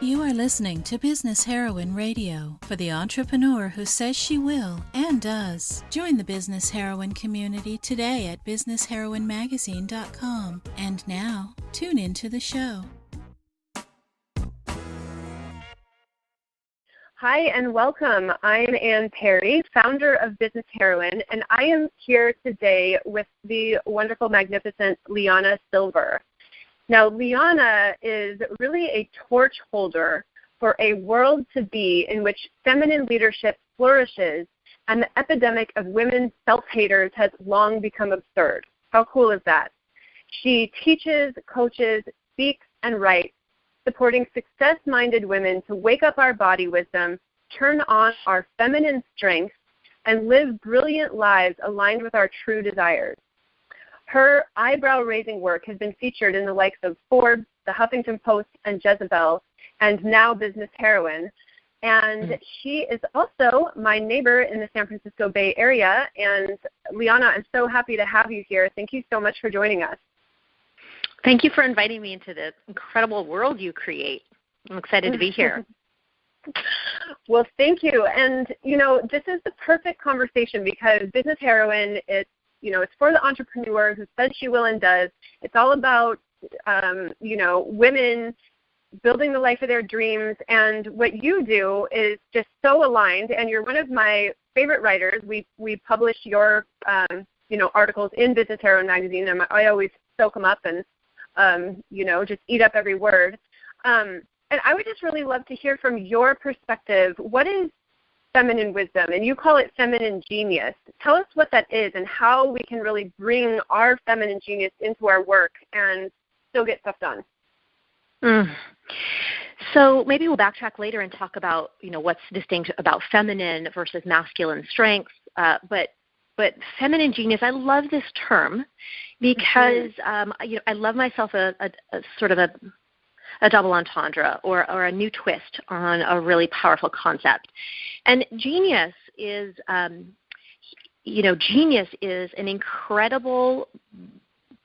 You are listening to Business Heroine Radio for the entrepreneur who says she will and does. Join the Business Heroine community today at businessheroinemagazine.com. And now, tune into the show. Hi and welcome. I'm Ann Perry, founder of Business Heroine, and I am here today with the wonderful, magnificent LiYana Silver. Now, LiYana is really a torch holder for a world to be in which feminine leadership flourishes and the epidemic of women self-haters has long become absurd. How cool is that? She teaches, coaches, speaks, and writes, supporting success-minded women to wake up our body wisdom, turn on our feminine strengths, and live brilliant lives aligned with our true desires. Her eyebrow-raising work has been featured in the likes of Forbes, the Huffington Post, and Jezebel, and now Business Heroine. And she is also my neighbor in the San Francisco Bay Area. And LiYana, I'm so happy to have you here. Thank you so much for joining us. Thank you for inviting me into the incredible world you create. I'm excited to be here. Well, thank you. And, this is the perfect conversation because Business Heroine, it's for the entrepreneur who says she will and does. It's all about, women building the life of their dreams. And what you do is just so aligned. And you're one of my favorite writers. We publish your, articles in Business Heroine magazine. And I always soak them up and, just eat up every word. And I would just really love to hear from your perspective. What is feminine wisdom? And you call it feminine genius. Tell us what that is and how we can really bring our feminine genius into our work and still get stuff done. So maybe we'll backtrack later and talk about, what's distinct about feminine versus masculine strengths. But feminine genius, I love this term because, I love myself a sort of a double entendre or a new twist on a really powerful concept. And genius is, genius is an incredible,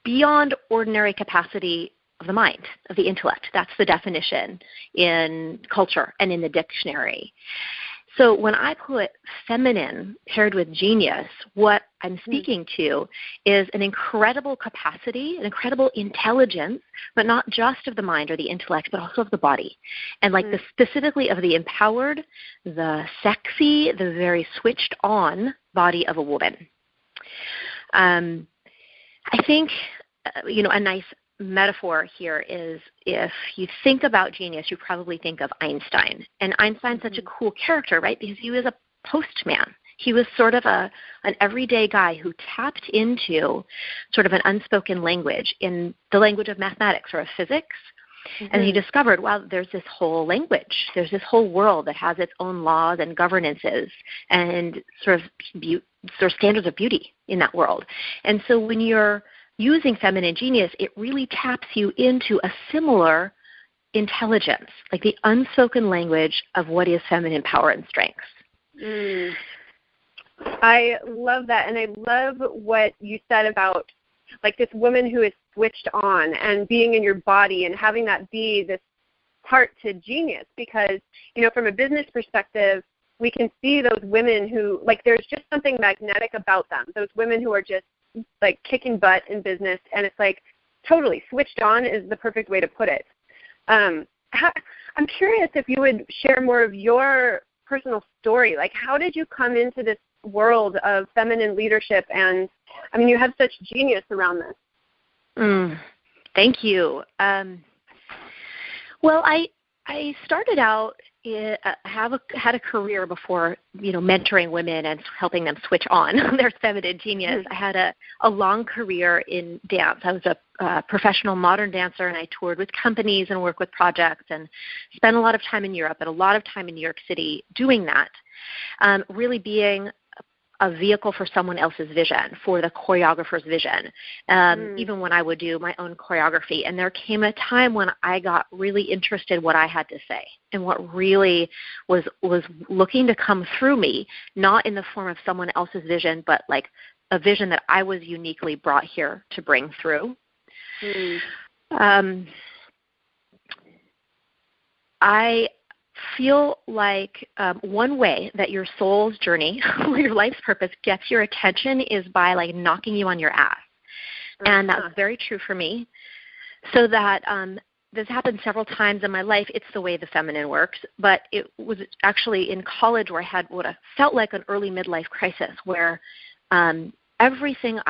beyond ordinary capacity of the mind, of the intellect. That's the definition in culture and in the dictionary. So when I put feminine paired with genius, what I'm speaking to is an incredible capacity, an incredible intelligence, but not just of the mind or the intellect, but also of the body. And specifically of the empowered, the sexy, the very switched on body of a woman. I think, a nice metaphor here is if you think about genius, you probably think of Einstein. And Einstein's such a cool character, right? Because he was a postman. He was sort of an everyday guy who tapped into sort of an unspoken language in the language of mathematics or of physics. And he discovered, wow, there's this whole language. There's this whole world that has its own laws and governances and sort of standards of beauty in that world. And so when you're using feminine genius, it really taps you into a similar intelligence, like the unspoken language of what is feminine power and strength. I love that, and I love what you said about this woman who is switched on and being in your body and having that be this part to genius because, from a business perspective, we can see those women who, there's just something magnetic about them, those women who are just kicking butt in business, and it's totally switched on is the perfect way to put it. I'm curious if you would share more of your personal story. How did you come into this world of feminine leadership? And you have such genius around this. Thank you. Well, I started out, had a career before, mentoring women and helping them switch on their feminine genius. I had a long career in dance. I was a professional modern dancer, and I toured with companies and worked with projects and spent a lot of time in Europe and a lot of time in New York City doing that, really being a vehicle for someone else's vision, for the choreographer's vision, even when I would do my own choreography. And there came a time when I got really interested in what I had to say and what really was looking to come through me, not in the form of someone else's vision, but a vision that I was uniquely brought here to bring through. I feel like one way that your soul's journey or your life's purpose gets your attention is by like knocking you on your ass. And that's very true for me. So that this happened several times in my life. It's the way the feminine works. But it was actually in college where I had what I felt like an early midlife crisis where everything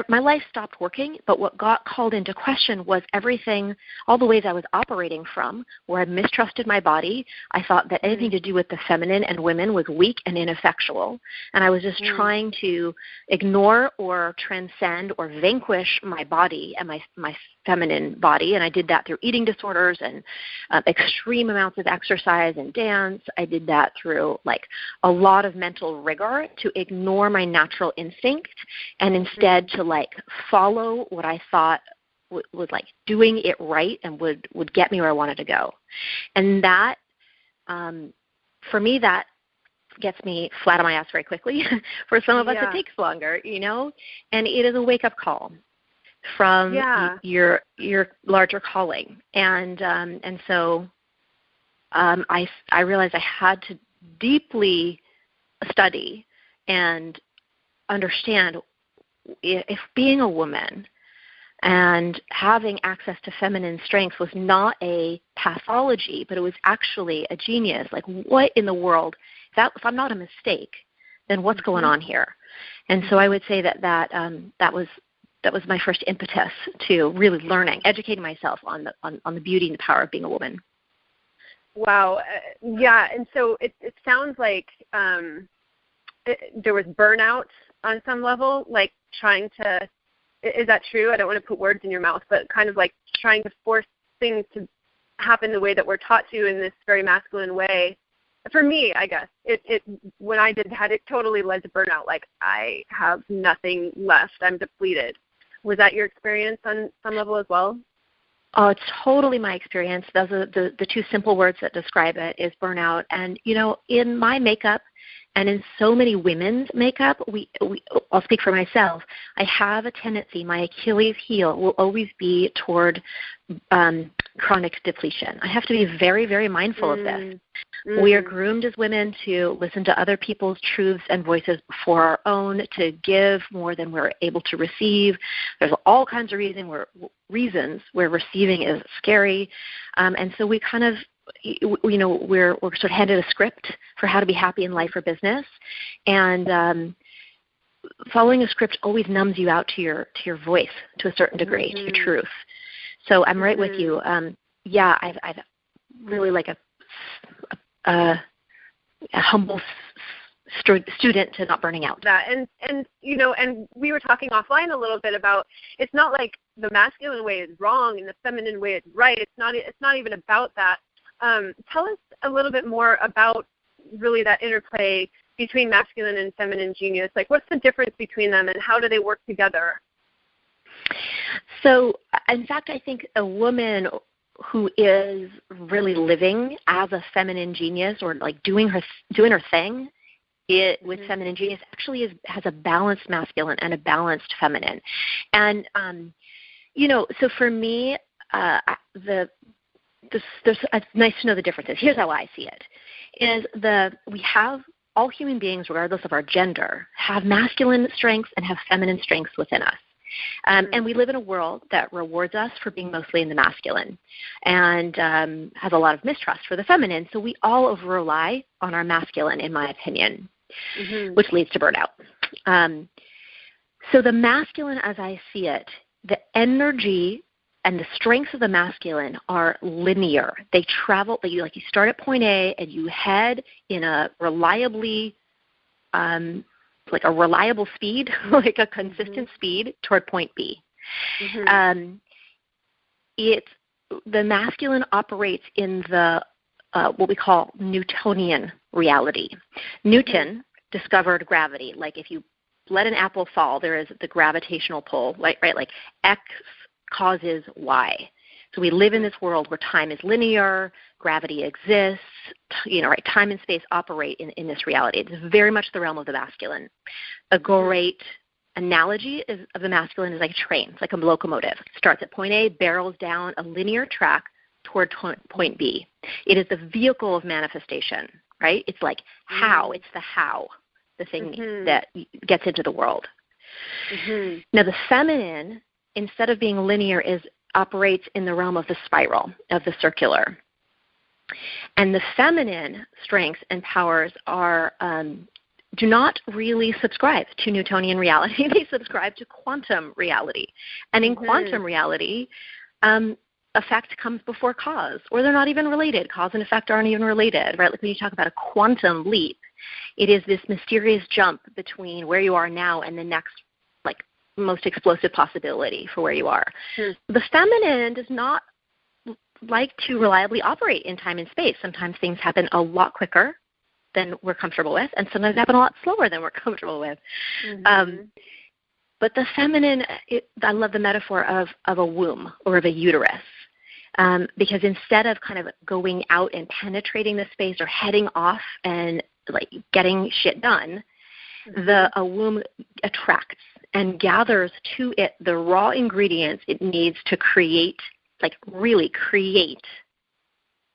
my life stopped working, but what got called into question was everything, all the ways I was operating from, where I mistrusted my body. I thought that anything to do with the feminine and women was weak and ineffectual, and I was just trying to ignore or transcend or vanquish my body and my feminine body, and I did that through eating disorders and extreme amounts of exercise and dance. I did that through like a lot of mental rigor to ignore my natural instinct and instead to like follow what I thought was like doing it right and would get me where I wanted to go. And that, for me, that gets me flat on my ass very quickly. For some of us, it takes longer, you know, and it is a wake-up call from your larger calling. And so I realized I had to deeply study and understand if being a woman and having access to feminine strength was not a pathology, but it was actually a genius. Like, what in the world? If I'm not a mistake, then what's going on here? And so I would say that was my first impetus to really learning, educating myself on the beauty and the power of being a woman. Wow. And so it sounds like there was burnout on some level, like trying to, is that true? I don't want to put words in your mouth, but kind of like trying to force things to happen the way that we're taught to in this very masculine way. For me, I guess, when I did that, it totally led to burnout. Like, I have nothing left. I'm depleted. Was that your experience on some level as well? Oh, it's totally my experience. Those are the two simple words that describe it is burnout. And, you know, in my makeup and in so many women's makeup, I'll speak for myself, I have a tendency, my Achilles heel will always be toward chronic depletion. I have to be very, very mindful of this. We are groomed as women to listen to other people's truths and voices before our own, to give more than we're able to receive. There's all kinds of reasons where receiving is scary. And so we kind of, you know, we're sort of handed a script for how to be happy in life or business. And following a script always numbs you out to your voice to a certain degree, to your truth. So I'm right with you. I've really like a humble student to not burning out. That and you know, and we were talking offline a little bit about it's not like the masculine way is wrong and the feminine way is right. It's not even about that. Tell us a little bit more about really that interplay between masculine and feminine genius. Like, what's the difference between them and how do they work together? So, in fact, I think a woman who is really living as a feminine genius or like doing her thing with feminine genius actually has a balanced masculine and a balanced feminine. And, you know, so for me, it's nice to know the differences. Here's how I see it, is we have all human beings, regardless of our gender, have masculine strengths and have feminine strengths within us. And we live in a world that rewards us for being mostly in the masculine and has a lot of mistrust for the feminine. So we all over-rely on our masculine, in my opinion, which leads to burnout. So the masculine, as I see it, the energy and the strengths of the masculine are linear. They travel, you start at point A and you head in a reliably like a reliable speed, like a consistent speed toward point B. The masculine operates in the what we call Newtonian reality. Newton discovered gravity. Like if you let an apple fall, there is the gravitational pull, right? Like X causes Y. So we live in this world where time is linear, gravity exists, right? Time and space operate in this reality. It's very much the realm of the masculine. A great analogy of the masculine is like a train. It's like a locomotive. It starts at point A, barrels down a linear track toward point B. It is the vehicle of manifestation, right? It's like how. It's the how, the thing that gets into the world. Now, the feminine, instead of being linear, operates in the realm of the spiral, of the circular. And the feminine strengths and powers do not really subscribe to Newtonian reality. They subscribe to quantum reality. And in quantum reality, effect comes before cause, or they're not even related. Cause and effect aren't even related, right? Like when you talk about a quantum leap, it is this mysterious jump between where you are now and the next, like, most explosive possibility for where you are. The feminine does not like to reliably operate in time and space. Sometimes things happen a lot quicker than we're comfortable with, and sometimes happen a lot slower than we're comfortable with. But the feminine, I love the metaphor of a womb or of a uterus, because instead of kind of going out and penetrating the space or heading off and like getting shit done, a womb attracts and gathers to it the raw ingredients it needs to create, like really create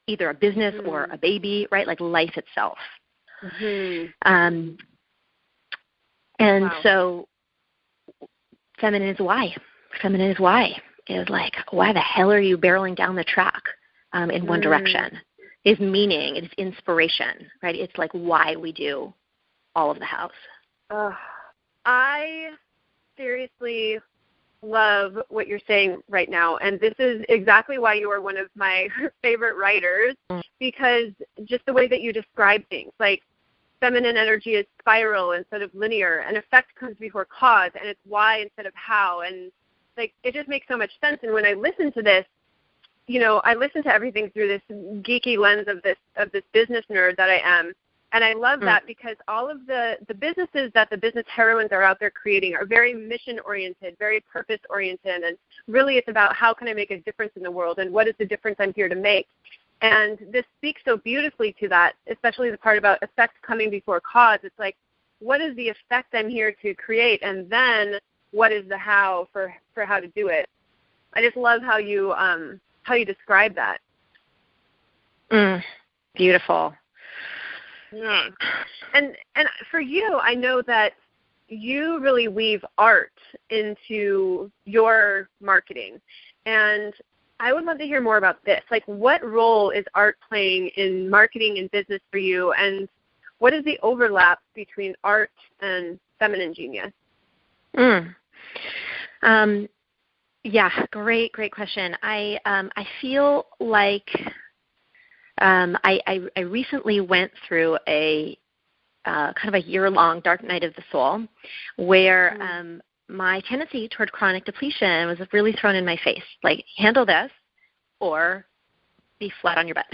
either a business or a baby, right? Like life itself. So feminine is why. Feminine is why. It's like, why the hell are you barreling down the track in one direction? It's meaning, it's inspiration, right? It's like why we do all of the house. I seriously love what you're saying right now, and this is exactly why you are one of my favorite writers, because just the way that you describe things, like feminine energy is spiral instead of linear, and effect comes before cause, and it's why instead of how, and like it just makes so much sense. And when I listen to this, you know, I listen to everything through this geeky lens of this business nerd that I am. And I love that because all of the businesses that the business heroines are out there creating are very mission-oriented, very purpose-oriented, and really it's about how can I make a difference in the world and what is the difference I'm here to make. And this speaks so beautifully to that, especially the part about effect coming before cause. It's like, what is the effect I'm here to create, and then what is the how for how to do it. I just love how you describe that. Beautiful. Yeah. And for you, I know that you really weave art into your marketing. And I would love to hear more about this. Like, what role is art playing in marketing and business for you? And what is the overlap between art and feminine genius? Yeah, great question. I feel like I recently went through a kind of a year-long dark night of the soul where my tendency toward chronic depletion was really thrown in my face. Like, handle this or be flat on your butt.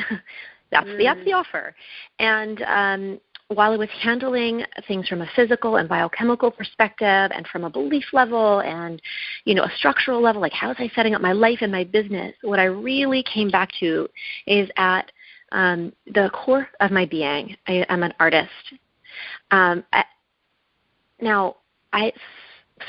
That's the offer. And while I was handling things from a physical and biochemical perspective and from a belief level and, you know, a structural level, like how was I setting up my life and my business, what I really came back to is at the core of my being. I'm an artist. Now, I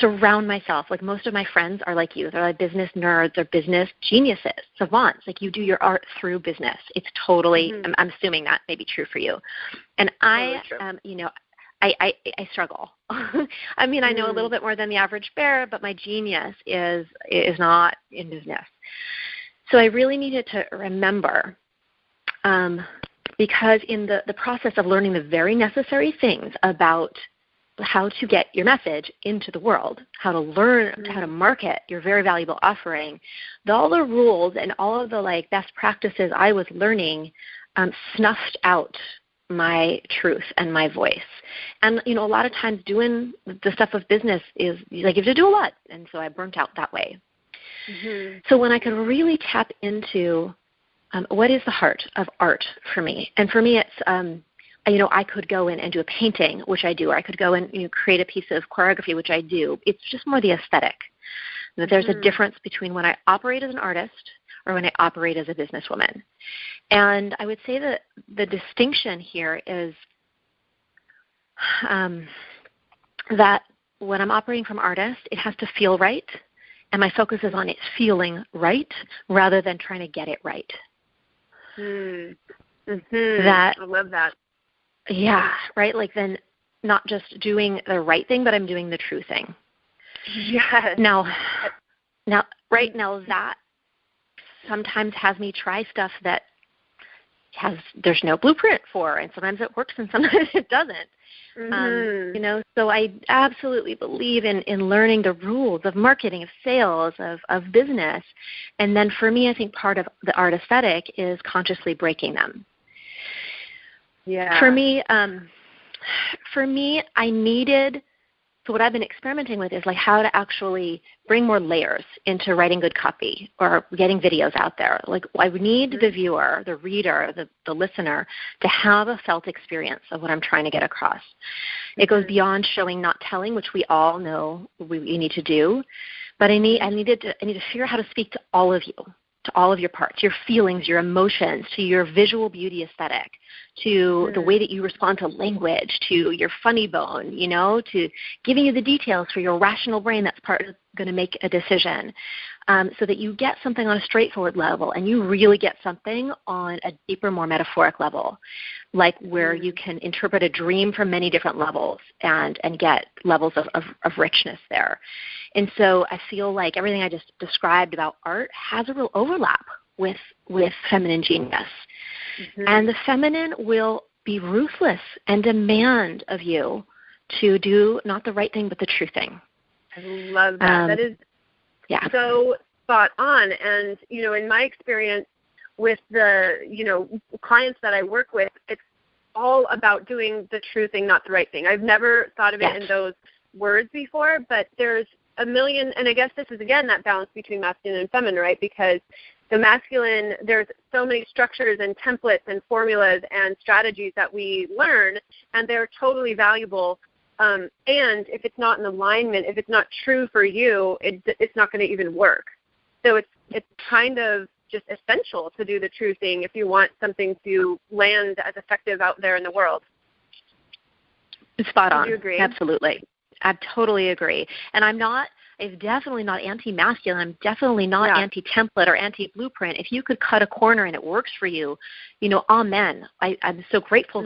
surround myself, like most of my friends are like you. They're like business nerds. They're business geniuses, savants. Like you do your art through business. It's totally, I'm assuming that may be true for you. And I struggle. I mean, I know a little bit more than the average bear, but my genius is not in business. So I really needed to remember, because in the process of learning the very necessary things about how to get your message into the world, how to learn how to market your very valuable offering, all the rules and all of the like best practices I was learning snuffed out my truth and my voice. And, you know, a lot of times doing the stuff of business is like you have to do a lot. And so I burnt out that way. So when I could really tap into what is the heart of art for me, and for me it's, you know, I could go in and do a painting, which I do, or I could go and create a piece of choreography, which I do. It's just more the aesthetic. That there's a difference between when I operate as an artist or when I operate as a businesswoman. And I would say that the distinction here is that when I'm operating from artist, it has to feel right, and my focus is on it feeling right rather than trying to get it right. That I love that. Yeah, right? Like then not just doing the right thing, but I'm doing the true thing. Yes. Now that sometimes has me try stuff that there's no blueprint for, and sometimes it works and sometimes it doesn't. So I absolutely believe in learning the rules of marketing, of sales, of business. And then for me, I think part of the art aesthetic is consciously breaking them. Yeah. For me, I needed, so what I've been experimenting with is like how to actually bring more layers into writing good copy or getting videos out there. Like I would need the viewer, the reader, the listener to have a felt experience of what I'm trying to get across. It goes beyond showing, not telling, which we all know we need to do. But I need to figure out how to speak to all of you, to all of your parts, your feelings, your emotions, to your visual beauty aesthetic, to the way that you respond to language, to your funny bone, to giving you the details for your rational brain that's going to make a decision, so that you get something on a straightforward level and you really get something on a deeper, more metaphoric level, like where you can interpret a dream from many different levels and get levels of richness there. And so I feel like everything I just described about art has a real overlap with feminine genius. And the feminine will be ruthless and demand of you to do not the right thing, but the true thing. I love that. That is so spot on. And, in my experience with the, clients that I work with, it's all about doing the true thing, not the right thing. I've never thought of it in those words before, but there's a million, and I guess this is, again, that balance between masculine and feminine, right? Because the masculine, there's so many structures and templates and formulas and strategies that we learn, and they're totally valuable. And if it's not in alignment, if it's not true for you, it's not going to even work. So it's kind of just essential to do the true thing if you want something to land as effective out there in the world. Spot on. Do you agree? Absolutely. I totally agree. And I'm definitely not anti-masculine. I'm definitely not anti-template or anti-blueprint. If you could cut a corner and it works for you, amen. I'm so grateful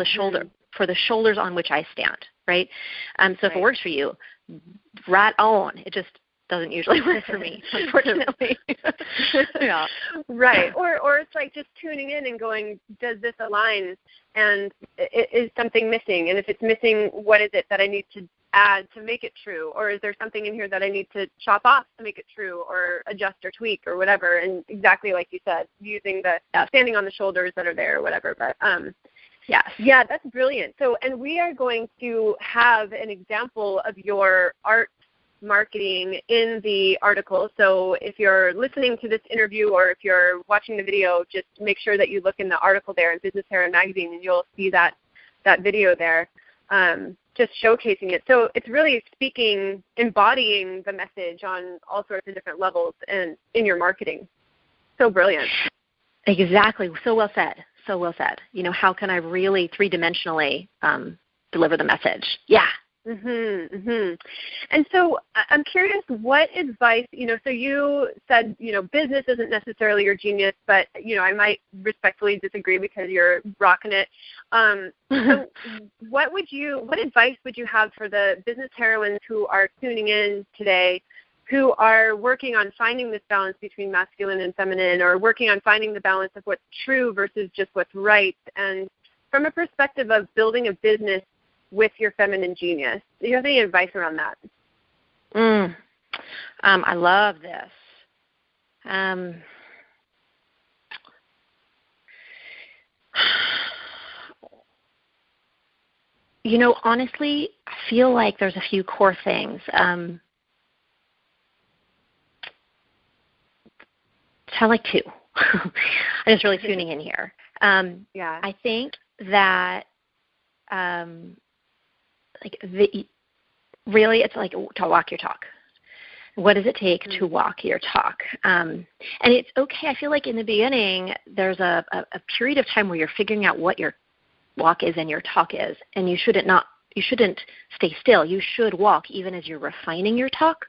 for the shoulders on which I stand, right? So if it works for you, right on. It just doesn't usually work for me, unfortunately. Right. Or it's like just tuning in and going, does this align? And is something missing? And if it's missing, what is it that I need to add to make it true? Or is there something in here that I need to chop off to make it true, or adjust or tweak or whatever? And exactly like you said, using the standing on the shoulders that are there or whatever. But yeah, that's brilliant. So, and we are going to have an example of your art marketing in the article. So if you're listening to this interview or if you're watching the video, just make sure that you look in the article there in Business Heroine Magazine, and you'll see that video there, just showcasing it. So it's really embodying the message on all sorts of different levels and in your marketing. So brilliant. Exactly. So well said. So well said. How can I really three-dimensionally deliver the message? Yeah. And so I'm curious, what advice, so you said, business isn't necessarily your genius, but, I might respectfully disagree because you're rocking it. So what advice would you have for the business heroines who are tuning in today, who are working on finding this balance between masculine and feminine, or working on finding the balance of what's true versus just what's right, and from a perspective of building a business with your feminine genius? Do you have any advice around that? I love this. Honestly, I feel like there's a few core things. So like two. I'm just really tuning in here. I think that really it's like to walk your talk. What does it take to walk your talk? And it's okay. I feel like in the beginning there's a period of time where you're figuring out what your walk is and your talk is, and you shouldn't stay still. You should walk even as you're refining your talk.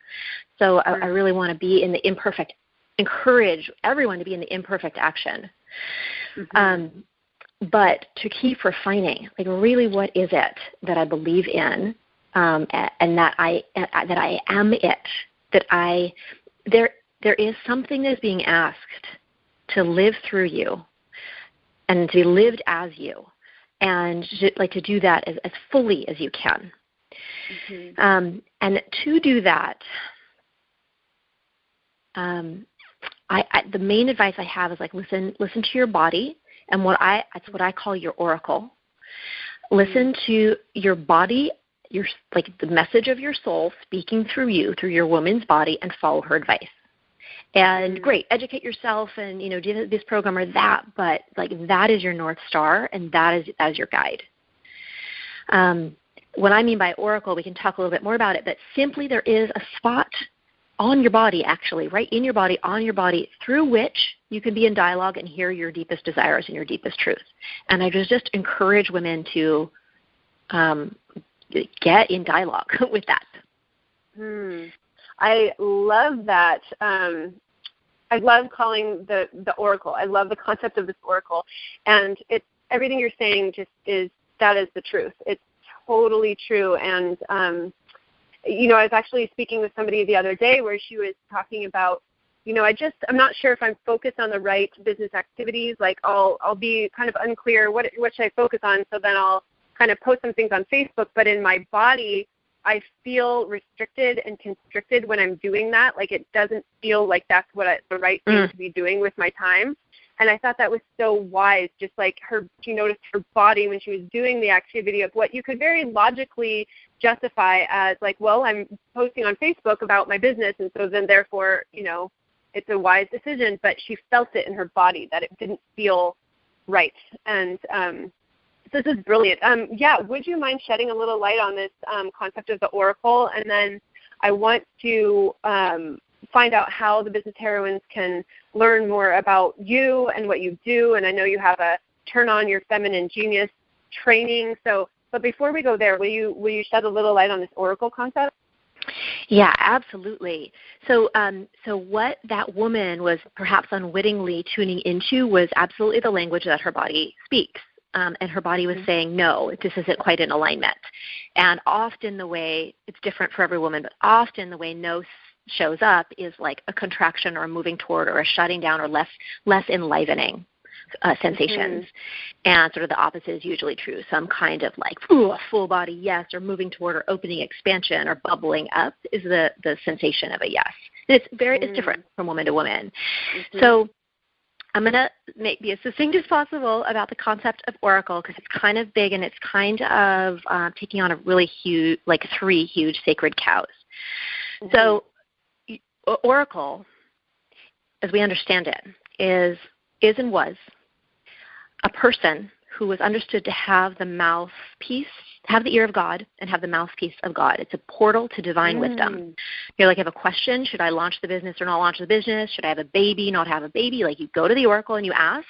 So I really want to be in the imperfect, encourage everyone to be in the imperfect action. But to keep refining, like really, what is it that I believe in, and that I am it, there is something that is being asked to live through you and to be lived as you, and to do that as fully as you can. And to do that, the main advice I have is listen to your body, and that's what I call your oracle. Listen to your body, the message of your soul speaking through you, through your woman's body, and follow her advice. And great, educate yourself and do this program or that, but that is your North Star, and that is your guide. What I mean by oracle, we can talk a little bit more about it, but simply there is a spot on your body, actually, right in your body, on your body, through which you can be in dialogue and hear your deepest desires and your deepest truth. And I just encourage women to get in dialogue with that. I love that. I love calling the oracle. I love the concept of this oracle. And everything you're saying that is the truth. It's totally true. And, I was actually speaking with somebody the other day where she was talking about, I'm not sure if I'm focused on the right business activities. I'll be kind of unclear what should I focus on, so then I'll kind of post some things on Facebook. But in my body, I feel restricted and constricted when I'm doing that. It doesn't feel like that's the right thing to be doing with my time. And I thought that was so wise, just she noticed her body when she was doing the activity of what you could very logically justify as I'm posting on Facebook about my business, and so then therefore, it's a wise decision. But she felt it in her body that it didn't feel right. And this is brilliant. Would you mind shedding a little light on this concept of the oracle? And then I want to find out how the Business Heroines can learn more about you and what you do. And I know you have a Turn On Your Feminine Genius training. But before we go there, will you shed a little light on this oracle concept? Yeah, absolutely. So what that woman was perhaps unwittingly tuning into was absolutely the language that her body speaks. And her body was saying, no, this isn't quite in alignment. And often the way, it's different for every woman, but often the way no shows up is like a contraction or a moving toward or a shutting down or less enlivening sensations. And sort of the opposite is usually true. Some kind of full body yes, or moving toward or opening expansion or bubbling up is the sensation of a yes. And it's different from woman to woman. So I'm going to be as succinct as possible about the concept of oracle, because it's kind of big and it's kind of taking on a really huge, 3 huge sacred cows. So oracle, as we understand it, is and was a person who was understood to have the mouthpiece, have the ear of God, and have the mouthpiece of God. It's a portal to divine wisdom. You're I have a question. Should I launch the business or not launch the business? Should I have a baby, not have a baby? You go to the oracle and you ask,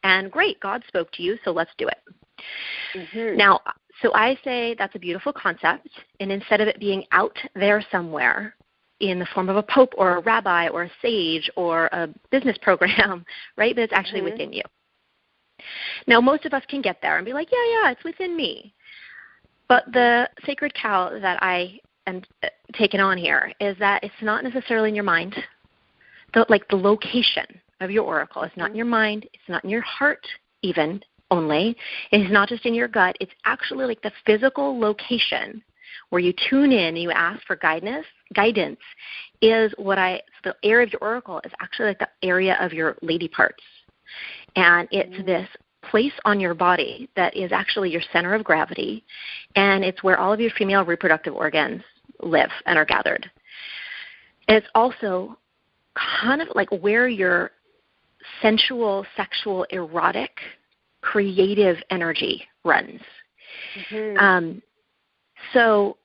and great, God spoke to you, so let's do it. Now, so I say that's a beautiful concept, and instead of it being out there somewhere in the form of a pope or a rabbi or a sage or a business program, right, but it's actually within you. Now, most of us can get there and be like, yeah, it's within me. But the sacred cow that I am taking on here is that it's not necessarily in your mind. The location of your oracle is not in your mind. It's not in your heart even only. It's not just in your gut. It's actually the physical location where you tune in and you ask for guidance is the area of your oracle is actually the area of your lady parts. And it's this place on your body that is actually your center of gravity, and it's where all of your female reproductive organs live and are gathered. And it's also kind of where your sensual, sexual, erotic, creative energy runs. So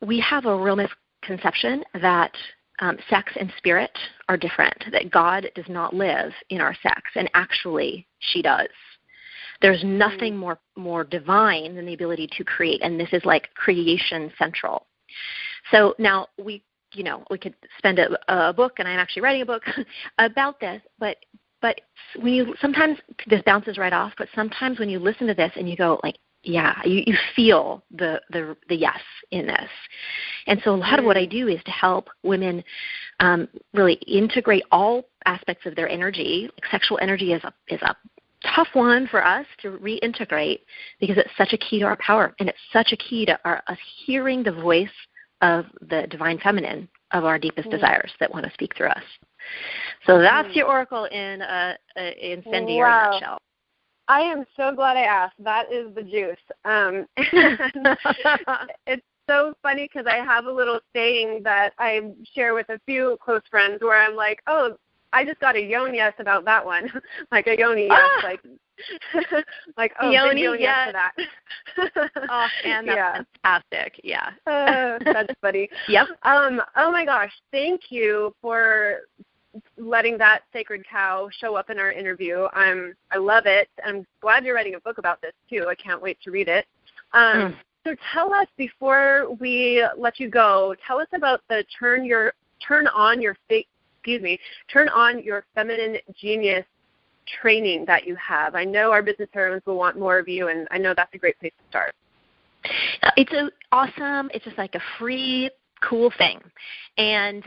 we have a real misconception that sex and spirit are different, that God does not live in our sex, and actually she does. There's nothing more divine than the ability to create, and this is creation central. So now we could spend a book, and I'm actually writing a book about this, but but sometimes this bounces right off, but sometimes when you listen to this and you go like, yeah, you feel the yes in this. And so a lot of what I do is to help women really integrate all aspects of their energy. Like sexual energy is a tough one for us to reintegrate because it's such a key to our power, and it's such a key to us hearing the voice of the divine feminine of our deepest desires that want to speak through us. So that's your oracle in incendiary nutshell. I am so glad I asked. That is the juice. It's so funny because I have a little saying that I share with a few close friends where I'm like, oh, I just got a yoni yes about that one. Like a yoni yes, like oh, yoni yes for that. Oh, and that's fantastic. Yeah. That's funny. Yep. Oh my gosh, thank you for letting that sacred cow show up in our interview. I love it. I'm glad you're writing a book about this too. I can't wait to read it. So tell us, before we let you go, tell us about the turn on your feminine genius training that you have. I know our business heroines will want more of you, and I know that's a great place to start. It's awesome. It's just like a free, cool thing. And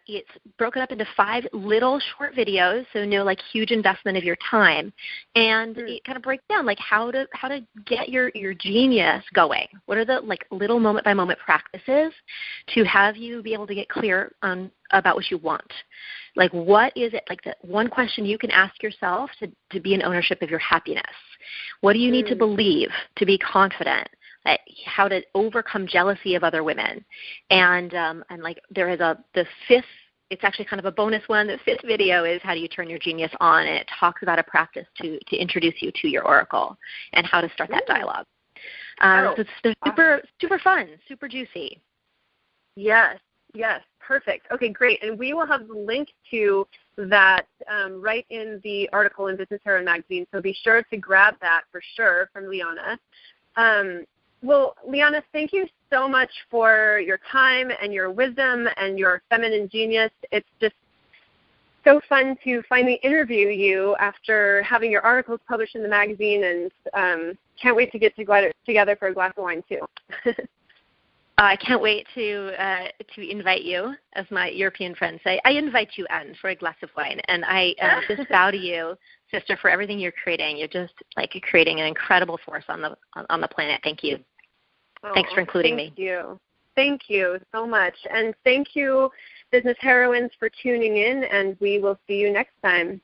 it's broken up into 5 little short videos, so no like huge investment of your time. And it kind of breaks down like how to get your genius going. What are the like little moment by moment practices to have you be able to get clear on about what you want. Like what is it, like the one question you can ask yourself to be in ownership of your happiness. What do you need to believe to be confident? How to overcome jealousy of other women, and like there is the 5th. It's actually kind of a bonus one. The 5th video is how do you turn your genius on, and it talks about a practice to introduce you to your oracle and how to start that dialogue. So they're super fun, super juicy. Yes, perfect. Okay, great. And we will have the link to that right in the article in Business Heroine magazine. So be sure to grab that for sure from LiYana. Well, LiYana, thank you so much for your time and your wisdom and your feminine genius. It's just so fun to finally interview you after having your articles published in the magazine, and can't wait to get together for a glass of wine too. I can't wait to invite you, as my European friends say. I invite you, Anne, for a glass of wine, and I just bow to you, sister, for everything you're creating. You're just like creating an incredible force on the planet. Thank you. Thanks for including me. Thank you so much. And thank you, Business Heroines, for tuning in, and we will see you next time.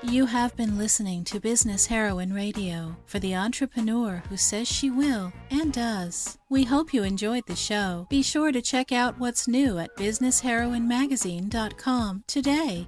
You have been listening to Business Heroine Radio for the entrepreneur who says she will and does. We hope you enjoyed the show. Be sure to check out what's new at businessheroinemagazine.com today.